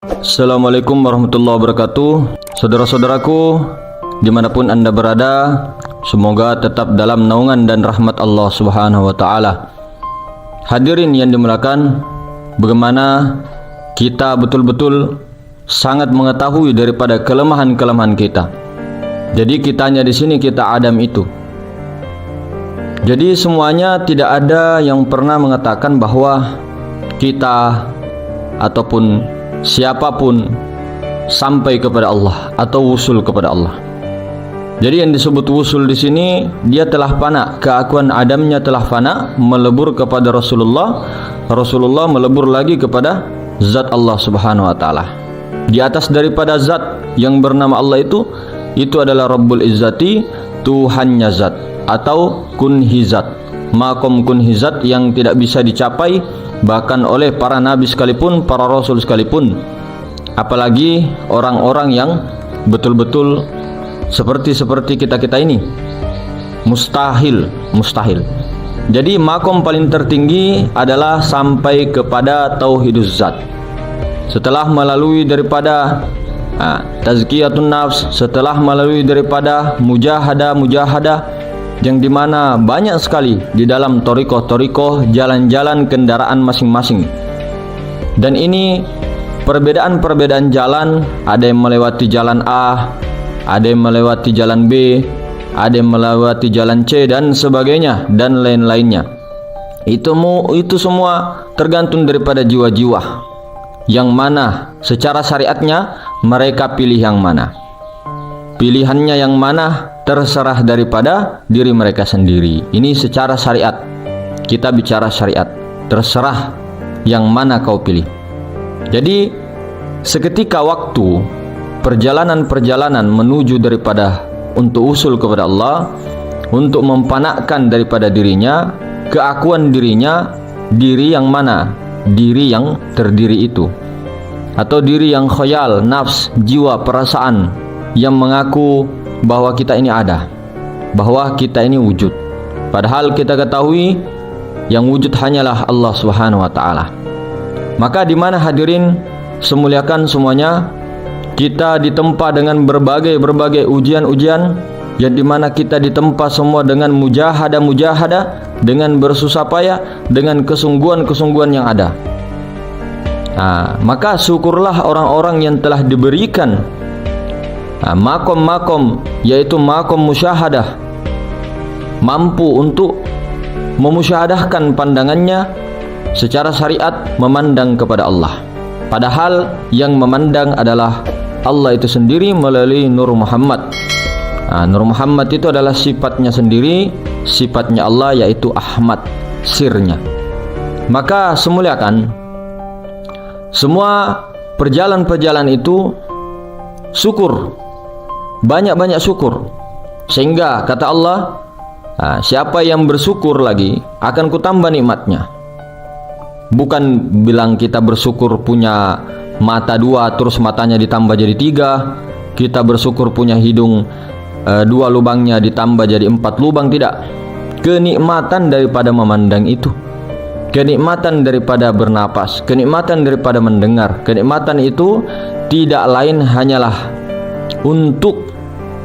Assalamualaikum warahmatullahi wabarakatuh. Saudara-saudaraku, dimanapun anda berada, semoga tetap dalam naungan dan rahmat Allah subhanahu wa ta'ala. Hadirin yang dimuliakan, bagaimana kita betul-betul sangat mengetahui daripada kelemahan-kelemahan kita. Jadi kitanya di sini kita Adam itu. Jadi semuanya tidak ada yang pernah mengatakan bahwa kita ataupun siapapun sampai kepada Allah atau wusul kepada Allah. Jadi yang disebut wusul di sini, dia telah fana, keakuan Adamnya telah fana, melebur kepada Rasulullah. Rasulullah melebur lagi kepada zat Allah subhanahu wa ta'ala. Di atas daripada zat yang bernama Allah itu adalah Rabbul Izzati, Tuhannya zat, atau kunhizat, makom kunhizat yang tidak bisa dicapai bahkan oleh para nabi sekalipun, para rasul sekalipun, apalagi orang-orang yang betul-betul seperti kita ini. Mustahil. Jadi makom paling tertinggi adalah sampai kepada tauhiduz zat. Setelah melalui daripada tazkiyatun nafs, setelah melalui daripada mujahadah yang dimana banyak sekali di dalam torikoh, jalan-jalan kendaraan masing-masing. Dan ini perbedaan jalan, ada yang melewati jalan A, ada yang melewati jalan B, ada yang melewati jalan C dan sebagainya dan lain-lainnya. Itu semua tergantung daripada jiwa-jiwa yang mana secara syariatnya mereka pilih yang mana. Pilihannya yang mana terserah daripada diri mereka sendiri. Ini secara syariat. Kita bicara syariat. Terserah yang mana kau pilih. Jadi seketika waktu perjalanan menuju daripada untuk usul kepada Allah, untuk mempanakkan daripada dirinya, keakuan dirinya, diri yang mana? Diri yang terdiri itu, atau diri yang khayal, nafs, jiwa, perasaan yang mengaku bahwa kita ini ada, bahwa kita ini wujud. Padahal kita ketahui yang wujud hanyalah Allah subhanahu wa ta'ala. Maka di mana hadirin semuliakan semuanya, kita ditempa dengan berbagai ujian-ujian, yang dimana kita ditempa semua dengan mujahadah, dengan bersusah payah, dengan kesungguhan yang ada. Maka syukurlah orang-orang yang telah diberikan makom, yaitu makom musyahadah, mampu untuk memusyahadahkan pandangannya secara syariat, memandang kepada Allah. Padahal yang memandang adalah Allah itu sendiri melalui Nur Muhammad. Nur Muhammad itu adalah sifatnya sendiri, sifatnya Allah, yaitu Ahmad, sirnya. Maka semuliakan, semua perjalanan itu syukur, banyak syukur, sehingga kata Allah, siapa yang bersyukur lagi akan kutambah nikmatnya. Bukan bilang kita bersyukur punya mata 2 terus matanya ditambah jadi 3, kita bersyukur punya hidung 2 lubangnya ditambah jadi 4 lubang, tidak. Kenikmatan daripada memandang itu, kenikmatan daripada bernapas, kenikmatan daripada mendengar, kenikmatan itu tidak lain hanyalah untuk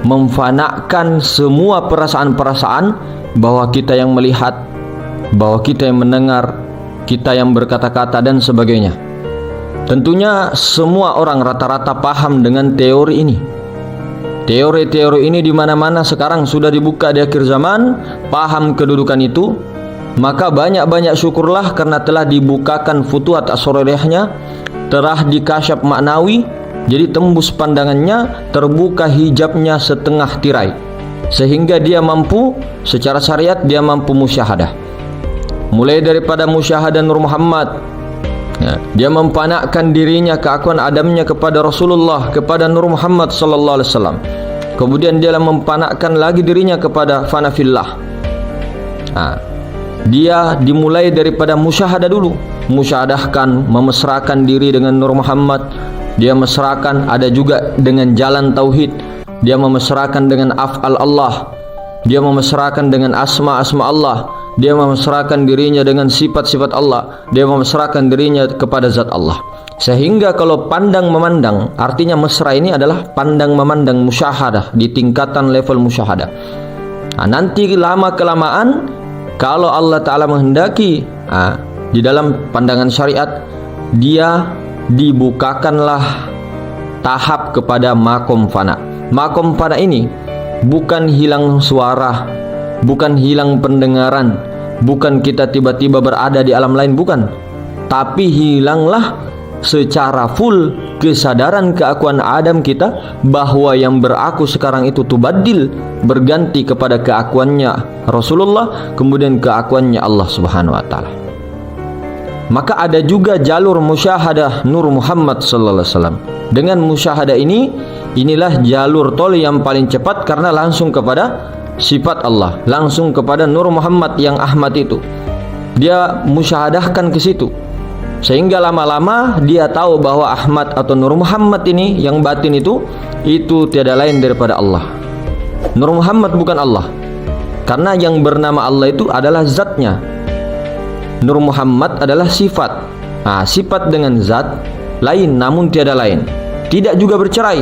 memfanakan semua perasaan-perasaan bahwa kita yang melihat, bahwa kita yang mendengar, kita yang berkata-kata dan sebagainya. Tentunya semua orang rata-rata paham dengan teori ini. Teori-teori ini di mana-mana sekarang sudah dibuka di akhir zaman, paham kedudukan itu. Maka banyak syukurlah karena telah dibukakan futuhat as-sururiyahnya, telah dikasyaf maknawi. Jadi tembus pandangannya, terbuka hijabnya setengah tirai, sehingga dia mampu secara syariat, dia mampu musyahadah. Mulai daripada musyahadah Nur Muhammad, dia mempanakkan dirinya, keakuan Adamnya kepada Rasulullah, kepada Nur Muhammad sallallahu alaihi wasallam. Kemudian dia mempanakkan lagi dirinya kepada fanafillah. Dia dimulai daripada musyahadah dulu, musyahadahkan, memesrakan diri dengan Nur Muhammad. Dia mesrakan, ada juga dengan jalan tauhid. Dia memesrakan dengan af'al Allah. Dia memesrakan dengan asma-asma Allah. dia memasrahkan dirinya dengan sifat-sifat Allah, dia memasrahkan dirinya kepada zat Allah. Sehingga kalau pandang memandang, artinya mesra ini adalah pandang memandang musyahadah, di tingkatan level musyahadah. Nah, nanti lama kelamaan kalau Allah Ta'ala menghendaki, di dalam pandangan syariat, dia dibukakanlah tahap kepada makom fana. Makom fana ini bukan hilang suara, bukan hilang pendengaran, bukan kita tiba-tiba berada di alam lain, bukan. Tapi hilanglah secara full kesadaran keakuan Adam kita bahwa yang beraku sekarang itu tubadil, berganti kepada keakuannya Rasulullah, kemudian keakuannya Allah Subhanahu wa taala. Maka ada juga jalur musyahadah Nur Muhammad sallallahu alaihi wasallam. Dengan musyahadah ini, inilah jalur tol yang paling cepat karena langsung kepada sifat Allah, langsung kepada Nur Muhammad yang Ahmad itu. Dia musyahadahkan ke situ. Sehingga lama-lama dia tahu bahwa Ahmad atau Nur Muhammad ini yang batin itu tiada lain daripada Allah. Nur Muhammad bukan Allah. Karena yang bernama Allah itu adalah zatnya. Nur Muhammad adalah sifat. Sifat dengan zat lain namun tiada lain. Tidak juga bercerai.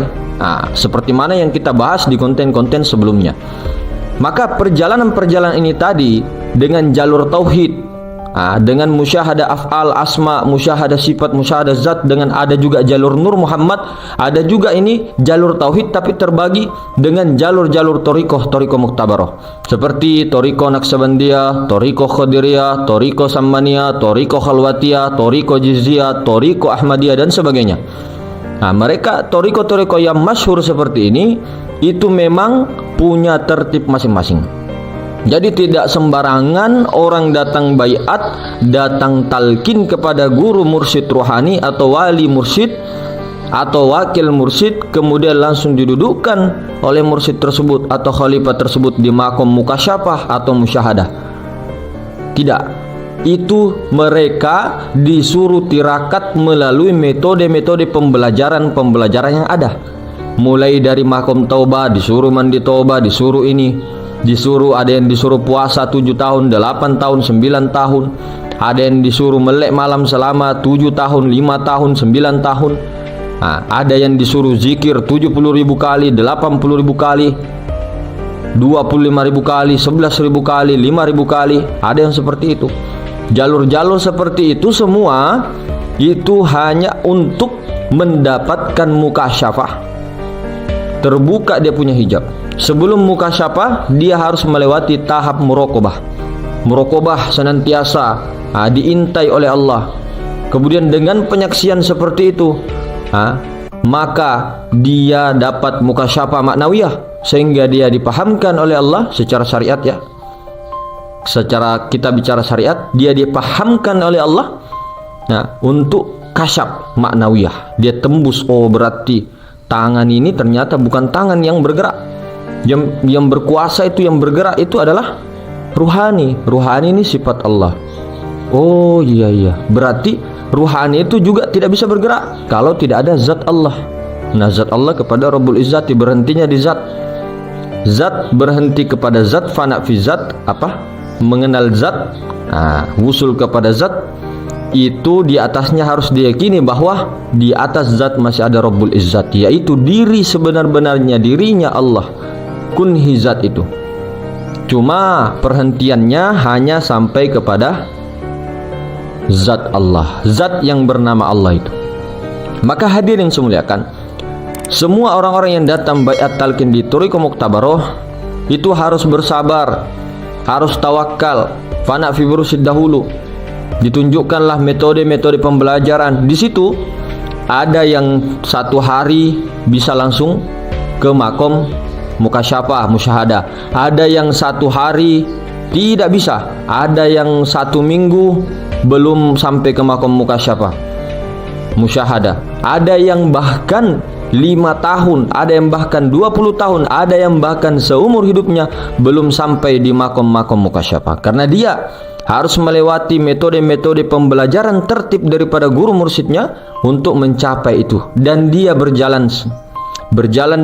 Seperti mana yang kita bahas di konten-konten sebelumnya. Maka perjalanan-perjalanan ini tadi dengan jalur tauhid, dengan musyahadah af'al, asma, musyahadah sifat, musyahadah zat, dengan ada juga jalur Nur Muhammad, ada juga ini jalur tauhid tapi terbagi dengan jalur-jalur torikoh muktabaroh, seperti torikoh Naksabandiyah, torikoh Qadiriyah, torikoh Sammaniyah, torikoh Khalwatiyah, torikoh Jiziyah, torikoh Ahmadiyah dan sebagainya. Mereka torikoh yang masyhur seperti ini itu memang punya tertib masing-masing. Jadi tidak sembarangan orang datang baiat, datang talqin kepada guru mursyid rohani atau wali mursyid atau wakil mursyid, kemudian langsung didudukkan oleh mursyid tersebut atau khalifah tersebut di makom mukasyafah atau musyahadah. Tidak. Itu mereka disuruh tirakat melalui metode-metode pembelajaran yang ada. Mulai dari makom taubah, disuruh mandi taubah, disuruh ini, disuruh, ada yang disuruh puasa 7 tahun, 8 tahun, 9 tahun. Ada yang disuruh melek malam selama 7 tahun, 5 tahun, 9 tahun. Ada yang disuruh zikir 70.000 kali, 80.000 kali, 25.000 kali, 11.000 kali, 5.000 kali. Ada yang seperti itu. Jalur-jalur seperti itu semua itu hanya untuk mendapatkan mukasyafah. Terbuka dia punya hijab. Sebelum mukasyafah dia harus melewati tahap muraqabah. Muraqabah senantiasa diintai oleh Allah. Kemudian dengan penyaksian seperti itu, maka dia dapat mukasyafah maknawiyah, sehingga dia dipahamkan oleh Allah secara syariat ya. Secara kita bicara syariat, dia dipahamkan oleh Allah untuk kasyaf maknawiyah. Dia tembus, oh berarti tangan ini ternyata bukan tangan yang bergerak. Yang berkuasa itu, yang bergerak itu adalah ruhani. Ruhani ini sifat Allah. Oh iya, berarti ruhani itu juga tidak bisa bergerak kalau tidak ada zat Allah. Nah, zat Allah kepada Rabbul Izzati, berhentinya di zat. Zat berhenti kepada zat, fana fi zat, mengenal zat, wusul kepada zat. Itu di atasnya harus diyakini bahwa di atas zat masih ada Rabbul Izzati, yaitu diri sebenar-benarnya, dirinya Allah, kunhi zat itu. Cuma perhentiannya hanya sampai kepada zat Allah, zat yang bernama Allah itu. Maka hadirin semuliakan, semua orang-orang yang datang baiat talqin di Thariqah Muktabaroh itu harus bersabar, harus tawakal, fana fi burusid dahulu. Ditunjukkanlah metode-metode pembelajaran. Di situ ada yang 1 hari bisa langsung ke makom mukasyafah, musyahadah. Ada yang 1 hari tidak bisa. Ada yang 1 minggu belum sampai ke makom mukasyafah, musyahadah. Ada yang bahkan 5 tahun, ada yang bahkan 20 tahun, ada yang bahkan seumur hidupnya belum sampai di makom-makom mukasyafah. Karena dia harus melewati metode-metode pembelajaran tertib daripada guru mursyidnya untuk mencapai itu. Dan dia berjalan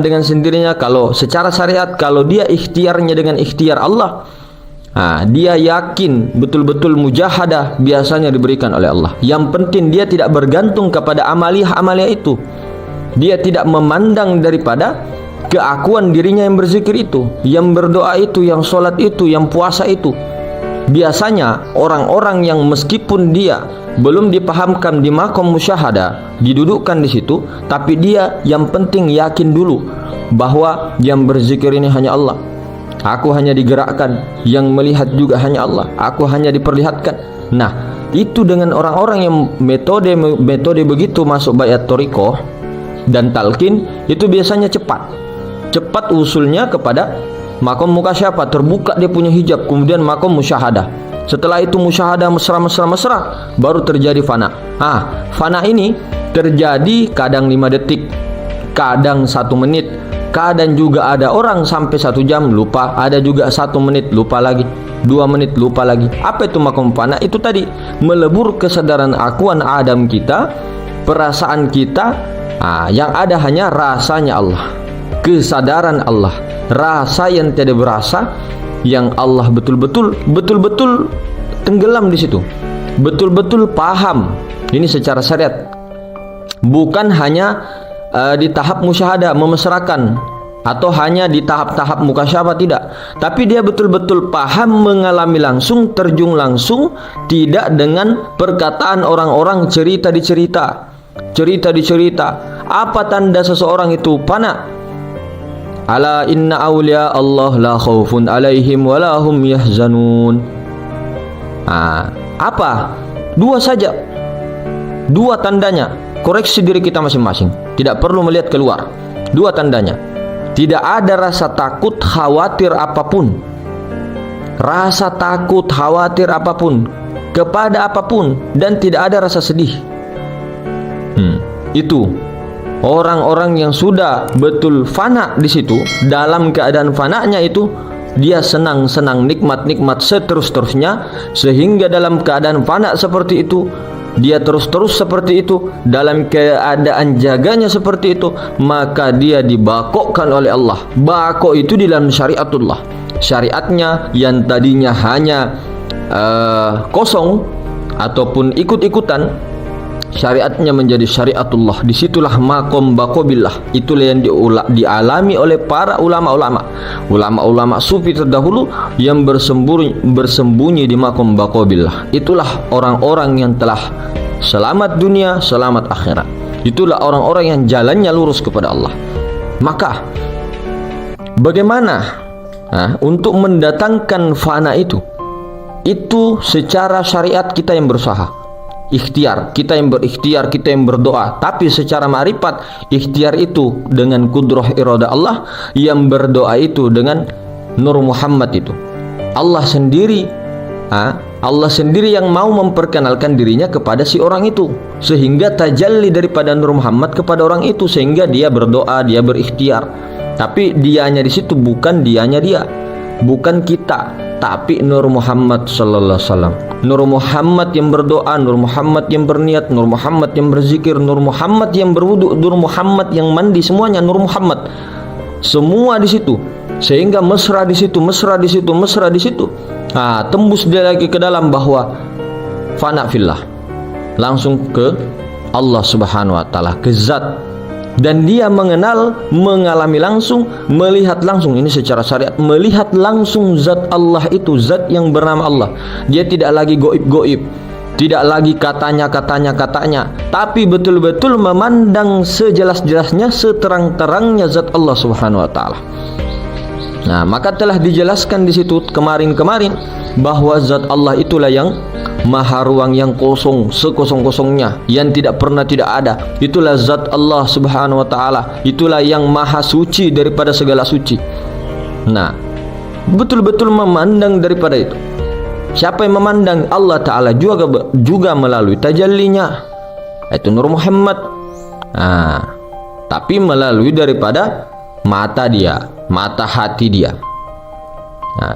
dengan sendirinya. Kalau secara syariat, kalau dia ikhtiarnya dengan ikhtiar Allah, Dia yakin betul-betul mujahadah biasanya diberikan oleh Allah. Yang penting dia tidak bergantung kepada amaliyah itu. Dia tidak memandang daripada keakuan dirinya yang berzikir itu, yang berdoa itu, yang sholat itu, yang puasa itu. Biasanya orang-orang yang meskipun dia belum dipahamkan di maqam musyahadah, didudukkan di situ, tapi dia yang penting yakin dulu bahwa yang berzikir ini hanya Allah. Aku hanya digerakkan, yang melihat juga hanya Allah. Aku hanya diperlihatkan. Nah, itu dengan orang-orang yang metode begitu masuk bayat thariqah dan talqin, itu biasanya cepat usulnya kepada maqam mukasyafah, terbuka dia punya hijab, kemudian maqam musyahadah. Setelah itu musyahadah mesra, baru terjadi fana. Fana ini terjadi kadang 5 detik, kadang 1 menit, kadang juga ada orang sampai 1 jam lupa, ada juga 1 menit lupa lagi, 2 menit lupa lagi. Apa itu maqam fana? Itu tadi melebur kesadaran akuan Adam kita, perasaan kita, yang ada hanya rasanya Allah, kesadaran Allah, rasa yang tidak berasa, yang Allah betul-betul tenggelam di situ, betul-betul paham. Ini secara syariat, bukan hanya di tahap musyahadah memesrakan, atau hanya di tahap-tahap mukasyafah, tidak, tapi dia betul-betul paham, mengalami langsung, terjun langsung, tidak dengan perkataan orang-orang, cerita dicerita. Apa tanda seseorang itu fana? Ala inna awliya Allah la khaufun alaihim wa la hum yahzanun. Apa? 2 saja. 2 tandanya. Koreksi diri kita masing-masing. Tidak perlu melihat keluar. 2 tandanya. Tidak ada rasa takut, khawatir apapun. Rasa takut, khawatir apapun kepada apapun, dan tidak ada rasa sedih. Itu orang-orang yang sudah betul fana di situ. Dalam keadaan fananya itu, dia senang-senang, nikmat-nikmat seterus-terusnya, sehingga dalam keadaan fana seperti itu, dia terus-terus seperti itu, dalam keadaan jaganya seperti itu, maka dia dibakokkan oleh Allah. Bakok itu di dalam syariatullah, syariatnya yang tadinya hanya kosong ataupun ikut-ikutan, syariatnya menjadi syariatullah. Disitulah makom bakobillah. Itulah yang dialami oleh para ulama sufi terdahulu yang bersembunyi di makom bakobillah. Itulah orang-orang yang telah selamat dunia, selamat akhirat. Itulah orang-orang yang jalannya lurus kepada Allah. Maka bagaimana untuk mendatangkan fana itu? Itu secara syariat kita yang berusaha, ikhtiar, kita yang berikhtiar, kita yang berdoa. Tapi secara ma'rifat, ikhtiar itu dengan kudrah irada Allah, yang berdoa itu dengan Nur Muhammad itu. Allah sendiri yang mau memperkenalkan dirinya kepada si orang itu, sehingga tajalli daripada Nur Muhammad kepada orang itu, sehingga dia berdoa, dia berikhtiar. Tapi dianya di situ bukan dianya dia, bukan kita, tapi Nur Muhammad sallallahu alaihi wasallam. Nur Muhammad yang berdoa, Nur Muhammad yang berniat, Nur Muhammad yang berzikir, Nur Muhammad yang berwudu, Nur Muhammad yang mandi, semuanya Nur Muhammad. Semua di situ. Sehingga mesra di situ. Tembus dia lagi ke dalam bahwa fana fillah. Langsung ke Allah Subhanahu wa taala, ke zat. Dan dia mengalami langsung, melihat langsung. Ini secara syariat, melihat langsung zat Allah itu, zat yang bernama Allah. Dia tidak lagi goib-goib, tidak lagi katanya, tapi betul-betul memandang sejelas-jelasnya, seterang-terangnya zat Allah Subhanahu wa taala. Nah, maka telah dijelaskan di situ kemarin bahwa zat Allah itulah yang maha ruang, yang kosong, sekosong-kosongnya, yang tidak pernah tidak ada. Itulah zat Allah Subhanahu wa taala. Itulah yang maha suci daripada segala suci. Nah, betul-betul memandang daripada itu. Siapa yang memandang Allah taala juga melalui tajallinya, itu Nur Muhammad. Tapi melalui daripada mata dia, mata hati dia.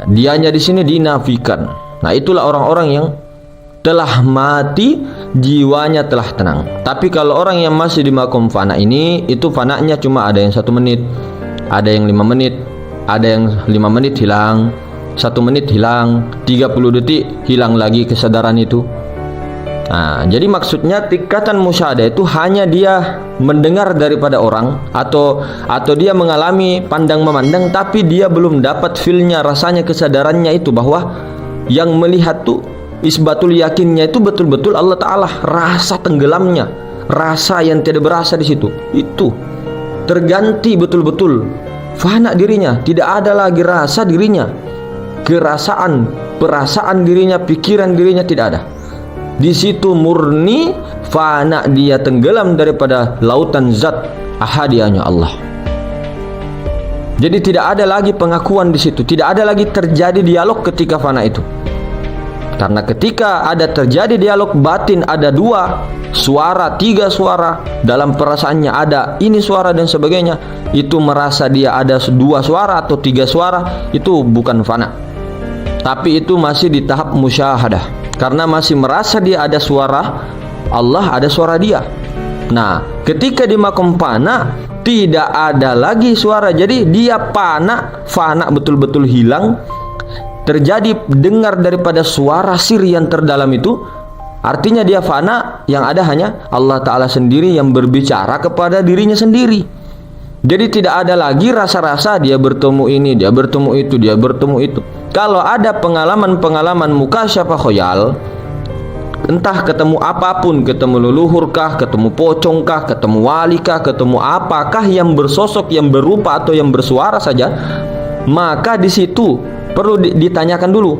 Dianya di sini dinafikan. Nah, itulah orang-orang yang telah mati, jiwanya telah tenang. Tapi kalau orang yang masih di makom fana ini, itu fananya cuma ada yang 1 menit, ada yang 5 menit, ada yang 5 menit hilang, 1 menit hilang, 30 detik hilang lagi kesadaran itu. Nah, jadi maksudnya tingkatan musyahadah itu hanya dia mendengar daripada orang atau dia mengalami pandang memandang, tapi dia belum dapat feel-nya, rasanya, kesadarannya itu bahwa yang melihat tuh isbatul yakinnya itu betul-betul Allah Ta'ala, rasa tenggelamnya, rasa yang tidak berasa di situ, itu terganti betul-betul, fana dirinya, tidak ada lagi rasa dirinya, kerasaan, perasaan dirinya, pikiran dirinya tidak ada. Di situ murni fana, dia tenggelam daripada lautan zat ahadiyahnya Allah. Jadi tidak ada lagi pengakuan di situ, tidak ada lagi terjadi dialog ketika fana itu. Karena ketika ada terjadi dialog batin, ada 2 suara, 3 suara, dalam perasaannya ada ini suara dan sebagainya, itu merasa dia ada 2 suara atau 3 suara, itu bukan fana, tapi itu masih di tahap musyahadah. Karena masih merasa dia ada suara Allah, ada suara dia. Nah, ketika di makom fana tidak ada lagi suara, jadi dia fana betul-betul hilang. Terjadi dengar daripada suara sir yang terdalam itu, artinya dia fana, yang ada hanya Allah Ta'ala sendiri yang berbicara kepada dirinya sendiri. Jadi tidak ada lagi rasa-rasa dia bertemu ini, dia bertemu itu, dia bertemu itu. Kalau ada pengalaman-pengalaman mukasyafah khoyal, entah ketemu apapun, ketemu leluhurkah, ketemu pocongkah, ketemu walikah, ketemu apakah yang bersosok, yang berupa atau yang bersuara saja, maka di situ perlu ditanyakan dulu,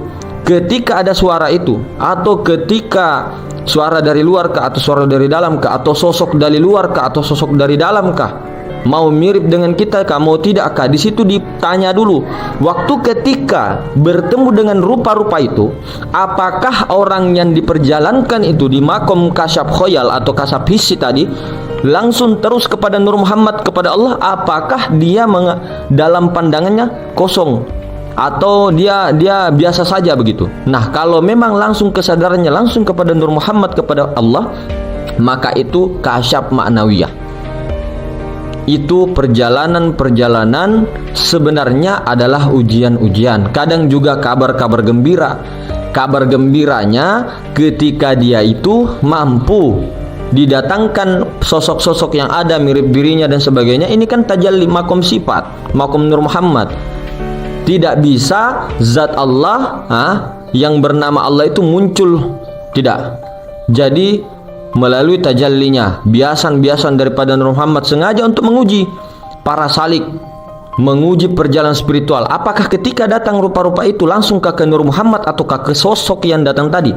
ketika ada suara itu, atau ketika suara dari luar kah, atau suara dari dalam kah, atau sosok dari luar kah, atau sosok dari dalam kah, mau mirip dengan kita kah, mau tidak kah, di situ ditanya dulu. Waktu ketika bertemu dengan rupa-rupa itu, apakah orang yang diperjalankan itu di makom kasyaf khoyal atau kasyaf hissi tadi langsung terus kepada Nur Muhammad, kepada Allah, apakah dia dalam pandangannya kosong, atau dia biasa saja begitu. Nah, kalau memang langsung kesadarannya langsung kepada Nur Muhammad, kepada Allah, maka itu kasyaf ma'nawiyah. Itu perjalanan-perjalanan sebenarnya adalah ujian-ujian, kadang juga kabar-kabar gembira. Kabar gembiranya ketika dia itu mampu didatangkan sosok-sosok yang ada mirip dirinya dan sebagainya. Ini kan tajalli makom sifat, makom Nur Muhammad. Tidak bisa zat Allah yang bernama Allah itu muncul, tidak. Jadi melalui tajallinya, biasan-biasan daripada Nur Muhammad, sengaja untuk menguji para salik, menguji perjalanan spiritual. Apakah ketika datang rupa-rupa itu langsung ke Nur Muhammad, ataukah ke sosok yang datang tadi,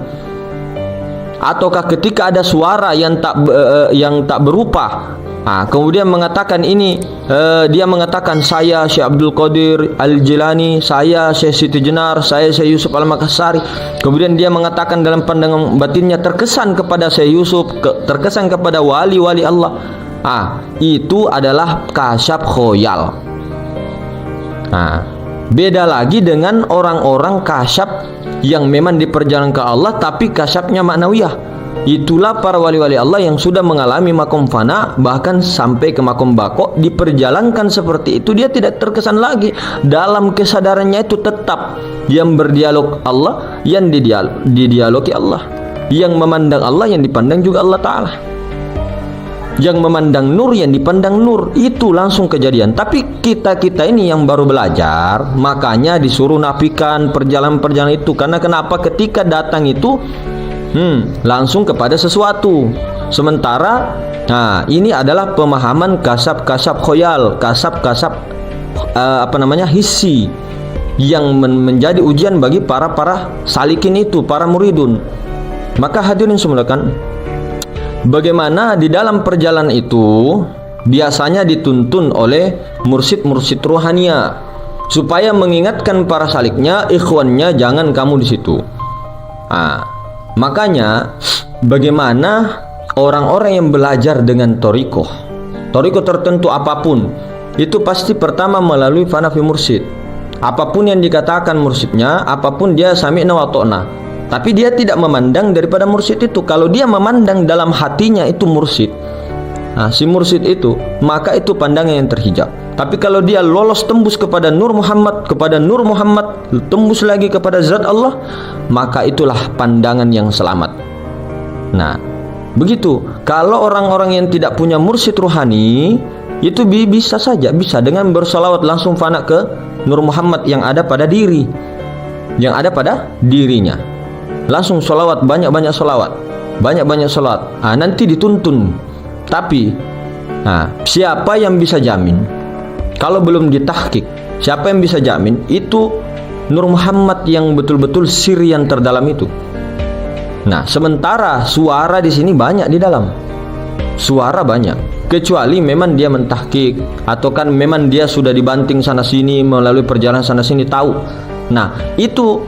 ataukah ketika ada suara yang tak berupa, kemudian mengatakan ini, dia mengatakan saya Syekh Abdul Qadir Al-Jilani, saya Syekh Siti Jenar, saya Syekh Yusuf Al-Makassari. Kemudian dia mengatakan dalam pandangan batinnya terkesan kepada Syekh Yusuf, terkesan kepada wali-wali Allah. Itu adalah kasyaf khoyal. Beda lagi dengan orang-orang kasyaf yang memang diperjalankan ke Allah, tapi kasyafnya maknawiyah. Itulah para wali-wali Allah yang sudah mengalami makom fana, bahkan sampai ke makom bako, diperjalankan seperti itu. Dia tidak terkesan lagi, dalam kesadarannya itu tetap yang berdialog Allah, yang didialogi Allah, yang memandang Allah, yang dipandang juga Allah Ta'ala, yang memandang nur, yang dipandang nur. Itu langsung kejadian. Tapi kita ini yang baru belajar, makanya disuruh nafikan perjalanan-perjalanan itu. Karena kenapa? Ketika datang itu langsung kepada sesuatu. Sementara ini adalah pemahaman kasab-kasab khoyal, kasab-kasab hissi, yang menjadi ujian bagi para salikin itu, para muridun. Maka hadirin semulakan, bagaimana di dalam perjalanan itu biasanya dituntun oleh mursyid-mursyid ruhania supaya mengingatkan para saliknya, ikhwannya, jangan kamu di situ. Makanya bagaimana orang-orang yang belajar dengan torikoh tertentu apapun, itu pasti pertama melalui fanafi mursyid. Apapun yang dikatakan mursyidnya, apapun dia sami'na wa ta'na, tapi dia tidak memandang daripada mursyid itu. Kalau dia memandang dalam hatinya itu mursyid, si mursyid itu, maka itu pandangan yang terhijab. Tapi kalau dia lolos tembus kepada Nur Muhammad, tembus lagi kepada zat Allah, maka itulah pandangan yang selamat. Nah, begitu. Kalau orang-orang yang tidak punya mursyid ruhani, itu bisa saja, bisa dengan bersolawat langsung fana ke Nur Muhammad yang ada pada dirinya. Langsung solawat, banyak-banyak solawat, nanti dituntun. Tapi siapa yang bisa jamin kalau belum ditahkik, siapa yang bisa jamin itu Nur Muhammad yang betul-betul sir yang terdalam itu? Nah, sementara suara di sini banyak di dalam. Suara banyak. Kecuali memang dia mentahkik, atau kan memang dia sudah dibanting sana sini melalui perjalanan sana sini tahu. Nah, itu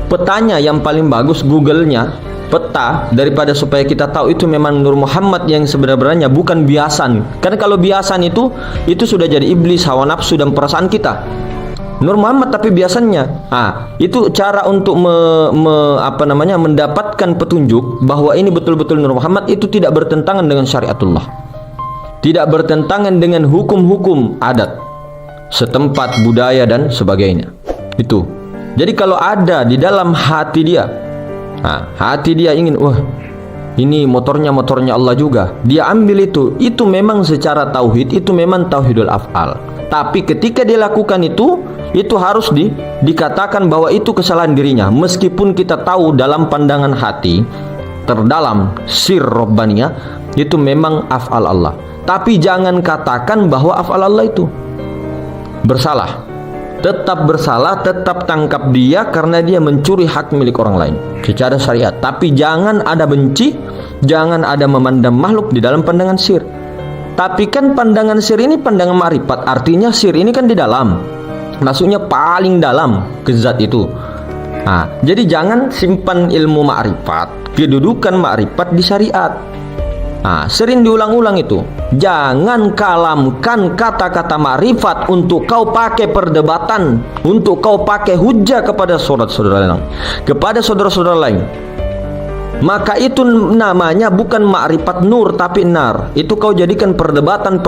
petanya yang paling bagus, Google-nya, peta, daripada supaya kita tahu itu memang Nur Muhammad yang sebenarnya, bukan biasan. Karena kalau biasan itu sudah jadi iblis, hawa nafsu dan perasaan kita. Nur Muhammad tapi biasanya, itu cara untuk mendapatkan petunjuk bahwa ini betul-betul Nur Muhammad, itu tidak bertentangan dengan syariatullah, tidak bertentangan dengan hukum-hukum adat setempat, budaya dan sebagainya. Itu. Jadi kalau ada di dalam hati dia, hati dia ingin, wah ini motornya Allah juga, dia ambil itu memang secara tauhid, itu memang tauhidul af'al. Tapi ketika dia lakukan itu harus dikatakan bahwa itu kesalahan dirinya, meskipun kita tahu dalam pandangan hati terdalam sir Rabbaniyah itu memang af'al Allah. Tapi jangan katakan bahwa af'al Allah itu bersalah. Tetap bersalah, tetap tangkap dia karena dia mencuri hak milik orang lain secara syariat. Tapi jangan ada benci, jangan ada memandang makhluk di dalam pandangan sir. Tapi kan pandangan sir ini pandangan ma'rifat, artinya sir ini kan di dalam, maksudnya paling dalam ke zat itu. Jadi jangan simpan ilmu ma'rifat, kedudukan ma'rifat di syariat. Sering diulang-ulang itu. Jangan kalamkan kata-kata ma'rifat untuk kau pakai perdebatan, untuk kau pakai hujah kepada saudara-saudara lain, Maka itu namanya bukan ma'rifat nur tapi nar. Itu kau jadikan perdebatan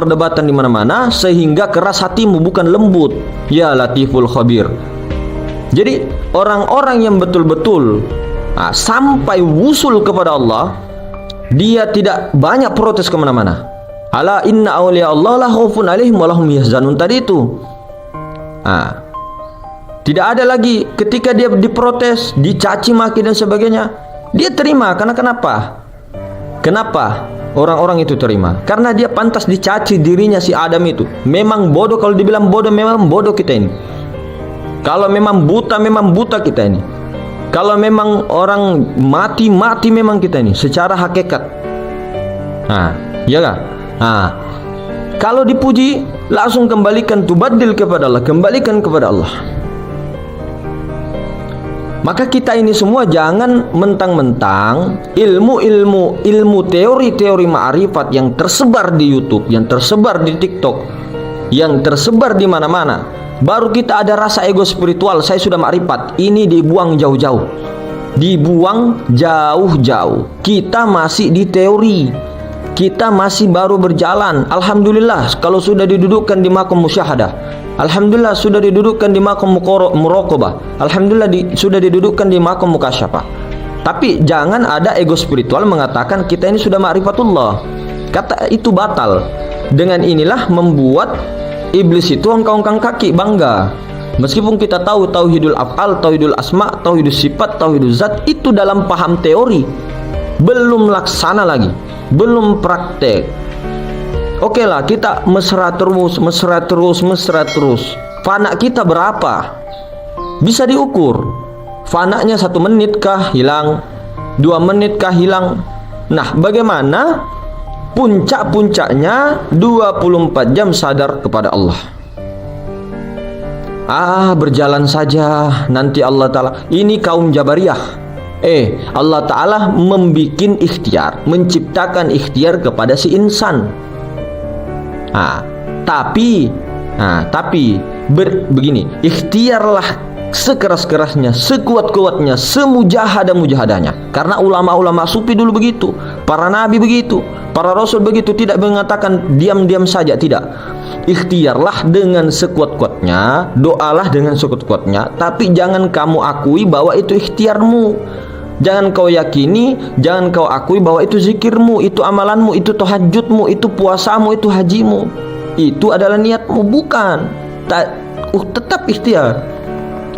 di mana-mana sehingga keras hatimu, bukan lembut. Ya Latiful Khabir. Jadi orang-orang yang betul-betul sampai wusul kepada Allah, dia tidak banyak protes kemana-mana. Ala inna awliya Allah la khaufun alaihim wa lahum yahzanun tadi itu. Tidak ada lagi ketika dia diprotes, dicaci maki dan sebagainya, dia terima. Karena kenapa orang-orang itu terima? Karena dia pantas dicaci dirinya si Adam itu. Memang bodoh, kalau dibilang bodoh memang bodoh kita ini. Kalau memang buta kita ini. Kalau memang orang mati memang kita ini secara hakikat. Ya kan? Kalau dipuji langsung kembalikan, tubadil kepada Allah, kembalikan kepada Allah. Maka kita ini semua jangan mentang-mentang ilmu teori-teori ma'rifat yang tersebar di YouTube, yang tersebar di TikTok, yang tersebar di mana-mana, baru kita ada rasa ego spiritual, saya sudah ma'rifat. Ini dibuang jauh-jauh. Kita masih di teori, kita masih baru berjalan. Alhamdulillah kalau sudah didudukkan di maqam musyahadah, alhamdulillah sudah didudukkan di maqam muraqabah, alhamdulillah sudah didudukkan di maqam mukasyafah. Tapi jangan ada ego spiritual mengatakan kita ini sudah ma'rifatullah. Kata itu batal. Dengan inilah membuat iblis itu ongkang-ongkang kaki, bangga. Meskipun kita tahu tauhidul af'al, tauhidul asma, tauhidul sifat, tauhidul zat itu dalam paham teori, belum laksana lagi, belum praktek. Oke lah, kita mesra terus. Fana kita berapa? Bisa diukur. Fananya 1 menit kah hilang, 2 menit kah hilang. Nah, bagaimana puncaknya 24 jam sadar kepada Allah. Berjalan saja nanti Allah Ta'ala. Ini kaum Jabariyah. Allah Ta'ala membikin ikhtiar, menciptakan ikhtiar kepada si insan. Tapi begini, ikhtiarlah sekeras-kerasnya, sekuat-kuatnya, semujahadahnya. Karena ulama-ulama sufi dulu begitu. Para nabi begitu, para rasul begitu, tidak mengatakan diam-diam saja, tidak. Ikhtiarlah dengan sekuat-kuatnya, doalah dengan sekuat-kuatnya, tapi jangan kamu akui bahwa itu ikhtiarmu. Jangan kau yakini, jangan kau akui bahwa itu zikirmu, itu amalanmu, itu tahajudmu, itu puasamu, itu hajimu. Itu adalah niatmu, bukan. Tetap ikhtiar.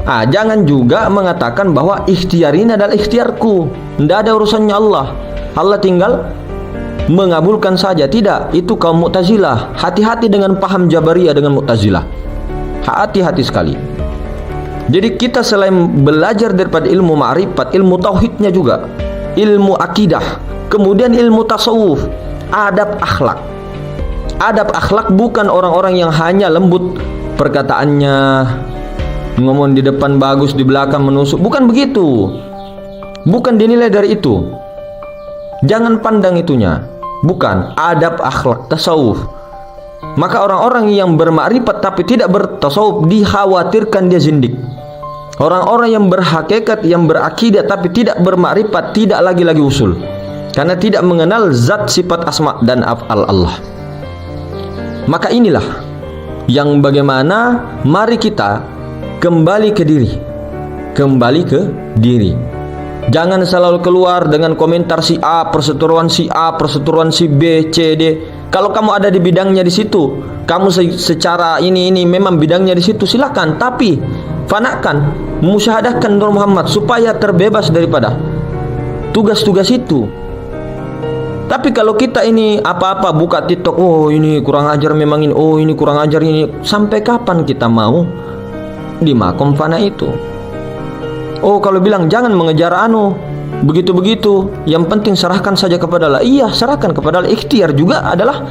Jangan juga mengatakan bahwa ikhtiar ini adalah ikhtiarku. Tidak ada urusannya Allah. Allah tinggal mengabulkan saja. Tidak, itu kaum Mu'tazilah. Hati-hati dengan paham Jabariyah dengan Mu'tazilah. Hati-hati sekali. Jadi kita selain belajar daripada ilmu ma'rifat, ilmu tauhidnya juga, ilmu akidah, kemudian ilmu tasawuf, adab akhlak. Adab akhlak bukan orang-orang yang hanya lembut perkataannya, ngomong di depan bagus, di belakang menusuk. Bukan begitu. Bukan dinilai dari itu. Jangan pandang itunya. Bukan. Adab akhlak, tasawuf. Maka orang-orang yang bermakrifat tapi tidak bertasawuf dikhawatirkan dia zindik. Orang-orang yang berhakikat, yang berakidah tapi tidak bermakrifat, tidak lagi-lagi usul. Karena tidak mengenal zat, sifat, asma dan af'al Allah. Maka inilah yang bagaimana mari kita kembali ke diri. Kembali ke diri. Jangan selalu keluar dengan komentar si A, perseteruan si A, perseteruan si B, C, D. Kalau kamu ada di bidangnya di situ, kamu secara ini memang bidangnya di situ, silakan. Tapi fanakan, musyahadahkan Nur Muhammad supaya terbebas daripada tugas-tugas itu. Tapi kalau kita ini apa-apa buka TikTok, oh ini kurang ajar memang ini, oh ini kurang ajar ini, sampai kapan kita mau di makom fana itu? Oh, kalau bilang jangan mengejar begitu-begitu, yang penting serahkan saja kepada Allah. Iya, serahkan kepada Allah. Ikhtiar juga adalah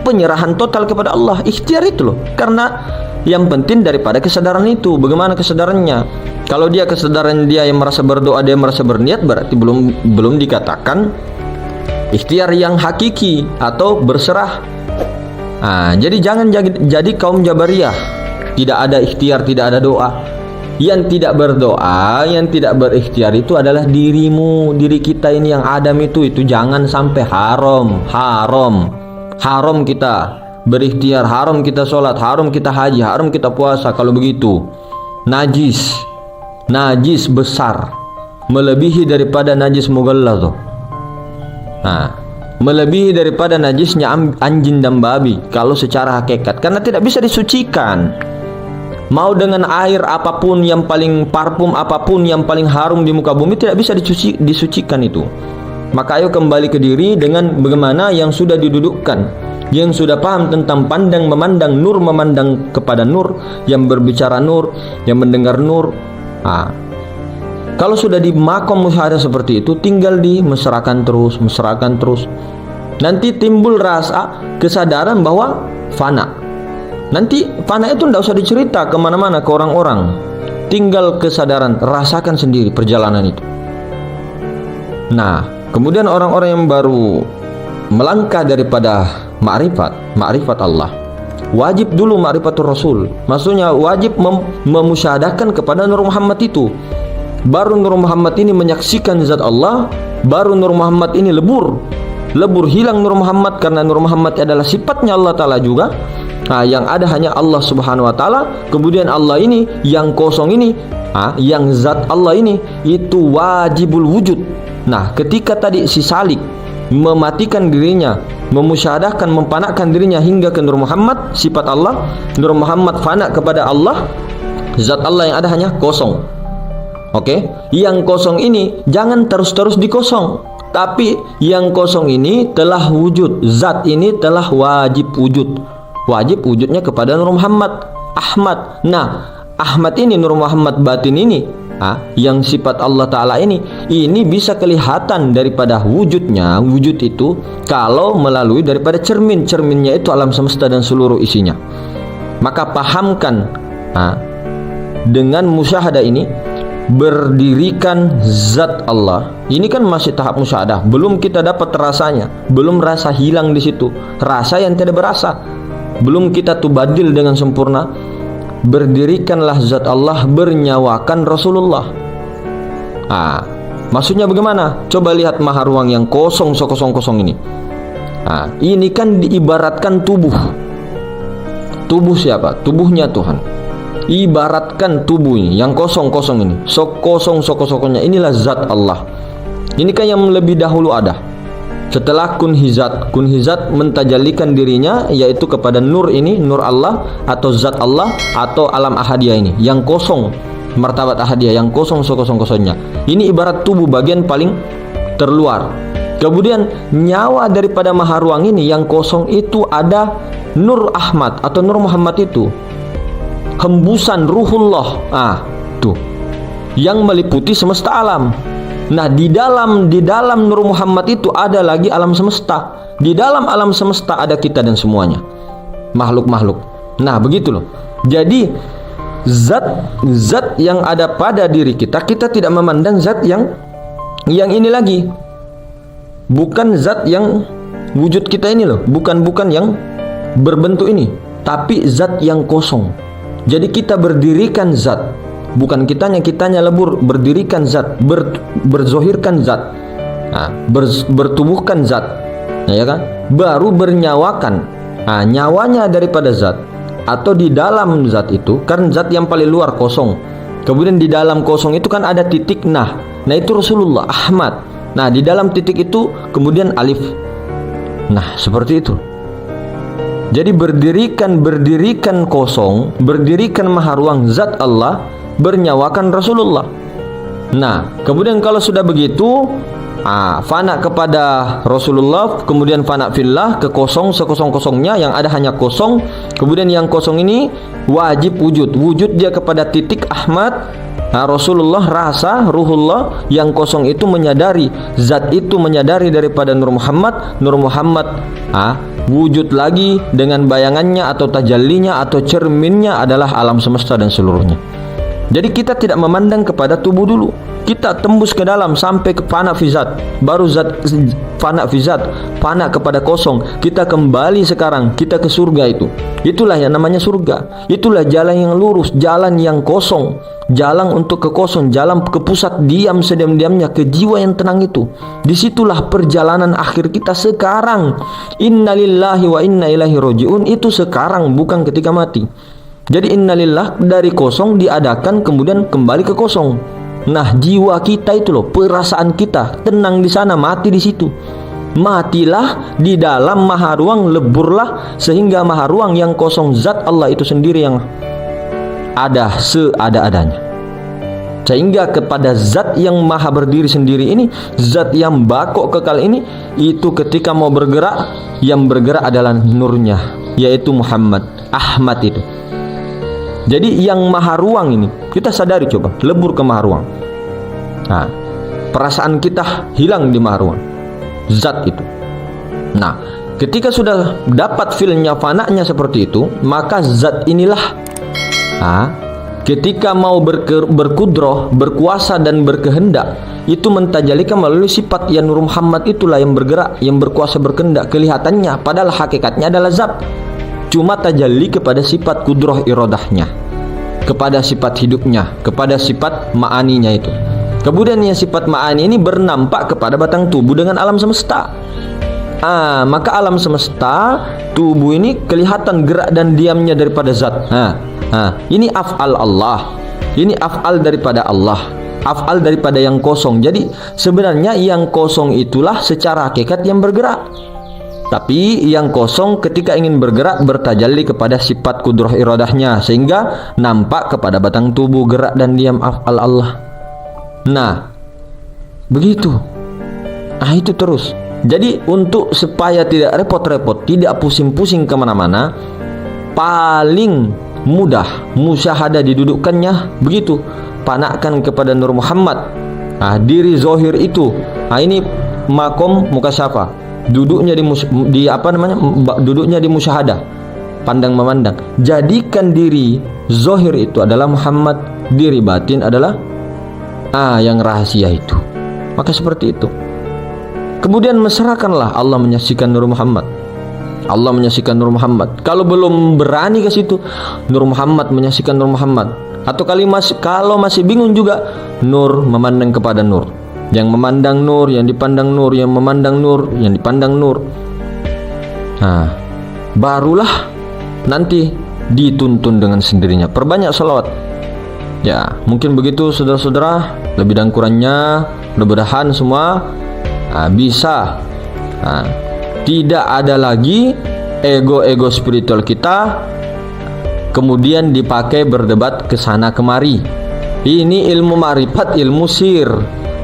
penyerahan total kepada Allah. Ikhtiar itu loh. Karena yang penting daripada kesadaran itu, bagaimana kesadarannya. Kalau dia kesadaran dia yang merasa berdoa, dia merasa berniat, berarti belum dikatakan ikhtiar yang hakiki atau berserah. Jadi jangan jadi kaum Jabariyah. Tidak ada ikhtiar, tidak ada doa. Yang tidak berdoa, yang tidak berikhtiar itu adalah dirimu, diri kita ini yang Adam itu jangan sampai haram kita berikhtiar, haram kita sholat, haram kita haji, haram kita puasa. Kalau begitu najis besar, melebihi daripada najis mughalladh. Melebihi daripada najisnya anjing dan babi kalau secara hakikat, karena tidak bisa disucikan. Mau dengan air apapun, yang paling parfum apapun, yang paling harum di muka bumi, tidak bisa disucikan itu. Maka ayo kembali ke diri dengan bagaimana yang sudah didudukkan, yang sudah paham tentang pandang memandang nur, memandang kepada nur, yang berbicara nur, yang mendengar nur. Kalau sudah di makom musyahadah seperti itu, tinggal mesrakan terus. Nanti timbul rasa kesadaran bahwa fana. Nanti fana itu tidak usah dicerita kemana-mana ke orang-orang. Tinggal kesadaran, rasakan sendiri perjalanan itu. Nah, kemudian orang-orang yang baru melangkah daripada ma'rifat Allah, wajib dulu ma'rifatul Rasul. Maksudnya wajib memusyahadahkan kepada Nur Muhammad itu. Baru Nur Muhammad ini menyaksikan zat Allah, baru Nur Muhammad ini lebur hilang Nur Muhammad, karena Nur Muhammad adalah sifatnya Allah Ta'ala juga. Yang ada hanya Allah Subhanahu wa Ta'ala. Kemudian Allah ini yang kosong ini, yang zat Allah ini itu wajibul wujud. Nah, ketika tadi si Salik mematikan dirinya, memusyahadahkan, mempanakkan dirinya hingga ke Nur Muhammad, sifat Allah, Nur Muhammad fana kepada Allah, zat Allah yang ada hanya kosong. Oke, yang kosong ini jangan terus-terus dikosong, tapi yang kosong ini telah wujud, zat ini telah wajib wujud. Wajib wujudnya kepada Nur Muhammad Ahmad. Nah, Ahmad ini, Nur Muhammad batin ini, yang sifat Allah Ta'ala ini bisa kelihatan daripada wujudnya. Wujud itu kalau melalui daripada cerminnya itu alam semesta dan seluruh isinya. Maka pahamkan dengan musyahadah ini, berdirikan zat Allah. Ini kan masih tahap musyahadah, belum kita dapat rasanya, belum rasa hilang di situ, rasa yang tidak berasa, belum kita tubadil dengan sempurna. Berdirikanlah zat Allah, bernyawakan Rasulullah. Maksudnya bagaimana? Coba lihat maha ruang yang kosong kosong ini. Nah, ini kan diibaratkan tubuh. Tubuh siapa? Tubuhnya Tuhan. Ibaratkan tubuh ini yang kosong ini. Kosongnya inilah zat Allah. Ini kan yang lebih dahulu ada. Setelah kun hizat mentajalikan dirinya yaitu kepada nur ini, nur Allah atau zat Allah atau alam ahadiyah ini yang kosong, martabat ahadiyah yang kosongnya. Ini ibarat tubuh bagian paling terluar. Kemudian nyawa daripada maha ruang ini yang kosong itu ada Nur Ahmad atau Nur Muhammad itu. Hembusan ruhullah. Tuh. Yang meliputi semesta alam. Nah, di dalam Nur Muhammad itu ada lagi alam semesta. Di dalam alam semesta ada kita dan semuanya. Makhluk-makhluk. Nah, begitu loh. Jadi zat yang ada pada diri kita tidak memandang zat yang ini lagi. Bukan zat yang wujud kita ini loh, bukan yang berbentuk ini, tapi zat yang kosong. Jadi kita berdirikan zat, bukan kitanya lebur, berdirikan zat, berzohirkan zat, bertubuhkan zat, ya kan? Baru bernyawakan, nyawanya daripada zat atau di dalam zat itu, kan zat yang paling luar kosong. Kemudian di dalam kosong itu kan ada titik nah itu Rasulullah Ahmad. Nah, di dalam titik itu kemudian alif. Nah, seperti itu. Jadi berdirikan kosong, berdirikan maha ruang zat Allah, bernyawakan Rasulullah. Nah, kemudian kalau sudah begitu, fana kepada Rasulullah, kemudian fana fillah, ke kosong sekosong-kosongnya yang ada hanya kosong. Kemudian yang kosong ini wajib wujud dia kepada titik Ahmad. Rasulullah rasa ruhullah yang kosong itu menyadari zat itu, menyadari daripada Nur Muhammad wujud lagi dengan bayangannya atau tajallinya atau cerminnya adalah alam semesta dan seluruhnya. Jadi kita tidak memandang kepada tubuh dulu, kita tembus ke dalam sampai ke fana fizat, baru zat fana fizat, fana kepada kosong. Kita kembali sekarang, kita ke surga itu. Itulah yang namanya surga. Itulah jalan yang lurus, jalan yang kosong, jalan untuk ke kosong, jalan ke pusat diam sediam-diamnya, ke jiwa yang tenang itu. Disitulah perjalanan akhir kita sekarang. Innalillahi wa inna ilaihi rojiun, itu sekarang, bukan ketika mati. Jadi innalillah dari kosong diadakan kemudian kembali ke kosong. Nah, jiwa kita itu loh, perasaan kita tenang di sana, mati di situ. Matilah di dalam maha ruang, leburlah sehingga maha ruang yang kosong zat Allah itu sendiri yang ada seada-adanya. Sehingga kepada zat yang maha berdiri sendiri ini, zat yang bakok kekal ini, itu ketika mau bergerak, yang bergerak adalah nurnya, yaitu Muhammad, Ahmad itu. Jadi yang maha ruang ini, kita sadari, coba lebur ke maha ruang. Nah, perasaan kita hilang di maha ruang zat itu. Nah, ketika sudah dapat feelnya, fananya seperti itu, maka zat inilah ketika mau berkudroh, berkuasa dan berkehendak, itu mentajalikan melalui sifat yang Nur Muhammad itulah yang bergerak, yang berkuasa, berkehendak. Kelihatannya padahal hakikatnya adalah zat, cuma tajalli kepada sifat kudroh irodahnya, kepada sifat hidupnya, kepada sifat ma'aninya itu. Kemudian yang sifat ma'ani ini bernampak kepada batang tubuh dengan alam semesta. Maka alam semesta, tubuh ini kelihatan gerak dan diamnya daripada zat. Ini af'al Allah, ini af'al daripada Allah, af'al daripada yang kosong. Jadi sebenarnya yang kosong itulah secara hakikat yang bergerak. Tapi yang kosong ketika ingin bergerak bertajalli kepada sifat kudroh iradahnya, sehingga nampak kepada batang tubuh gerak dan diam af'al Allah. Nah, begitu. Itu terus. Jadi untuk supaya tidak repot-repot, tidak pusing-pusing kemana-mana, paling mudah musyahadah didudukkannya begitu. Panakkan kepada Nur Muhammad, diri zohir itu. Ini makom mukasyafah. Duduknya duduknya di musyahadah, pandang memandang. Jadikan diri zohir itu adalah Muhammad, diri batin adalah yang rahasia itu. Maka seperti itu. Kemudian mesrakanlah Allah menyaksikan Nur Muhammad. Allah menyaksikan Nur Muhammad. Kalau belum berani ke situ, Nur Muhammad menyaksikan Nur Muhammad. Atau kalau masih bingung juga, Nur memandang kepada Nur. Yang memandang nur, yang dipandang nur, yang memandang nur, yang dipandang nur. Nah, barulah nanti dituntun dengan sendirinya. Perbanyak salawat. Ya, mungkin begitu saudara-saudara. Lebih dan kurangnya mudah-mudahan semua bisa. Tidak ada lagi ego-ego spiritual kita kemudian dipakai berdebat ke sana kemari. Ini ilmu ma'rifat, ilmu sir,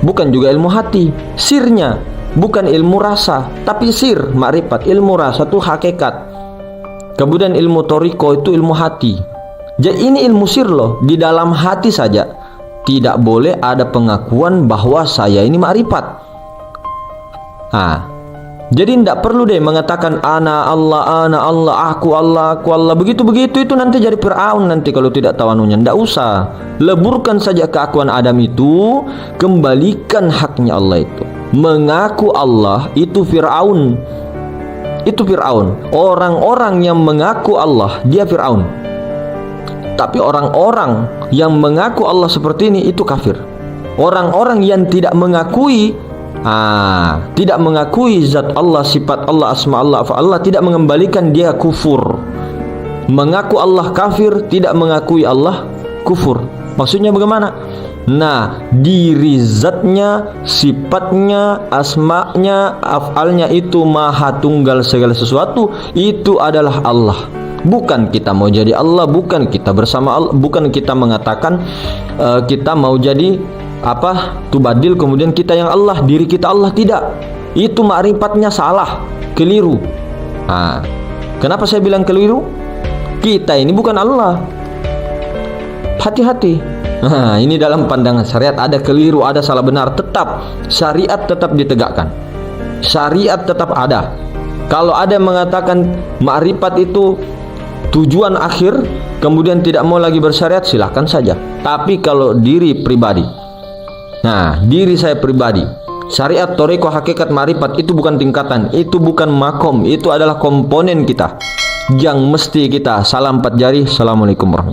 bukan juga ilmu hati. Sirnya bukan ilmu rasa, tapi sir, ma'rifat, ilmu rasa itu hakikat. Kemudian ilmu toriko itu ilmu hati. Jadi ini ilmu sir loh, di dalam hati saja tidak boleh ada pengakuan bahwa saya ini ma'rifat. Jadi tidak perlu deh mengatakan ana Allah, aku Allah. Begitu-begitu itu nanti jadi Fir'aun nanti kalau tidak tahu anunya. Tidak usah. Leburkan saja keakuan Adam itu, kembalikan haknya Allah itu. Mengaku Allah itu Fir'aun. Itu Fir'aun. Orang-orang yang mengaku Allah, dia Fir'aun. Tapi orang-orang yang mengaku Allah seperti ini itu kafir. Orang-orang yang tidak mengakui tidak mengakui zat Allah, sifat Allah, asma Allah, fa Allah, tidak mengembalikan dia kufur. Mengaku Allah kafir, tidak mengakui Allah kufur. Maksudnya bagaimana? Nah, diri zatnya, sifatnya, asma'nya, af'alnya itu maha tunggal segala sesuatu, itu adalah Allah. Bukan kita mau jadi Allah, bukan kita bersama Allah, bukan kita mengatakan kita mau jadi tubadil kemudian kita yang Allah, diri kita Allah, tidak. Itu ma'rifatnya salah, keliru. Kenapa saya bilang keliru? Kita ini bukan Allah. Hati-hati. Ini dalam pandangan syariat ada keliru, ada salah benar. Tetap syariat tetap ditegakkan. Syariat tetap ada. Kalau ada yang mengatakan ma'rifat itu tujuan akhir, kemudian tidak mau lagi bersyariat, silahkan saja. Tapi kalau diri pribadi, diri saya pribadi, syariat, toriko, hakikat, ma'rifat itu bukan tingkatan, itu bukan makom, itu adalah komponen kita yang mesti kita salam 4 jari. Assalamualaikum warahmatullahi wabarakatuh.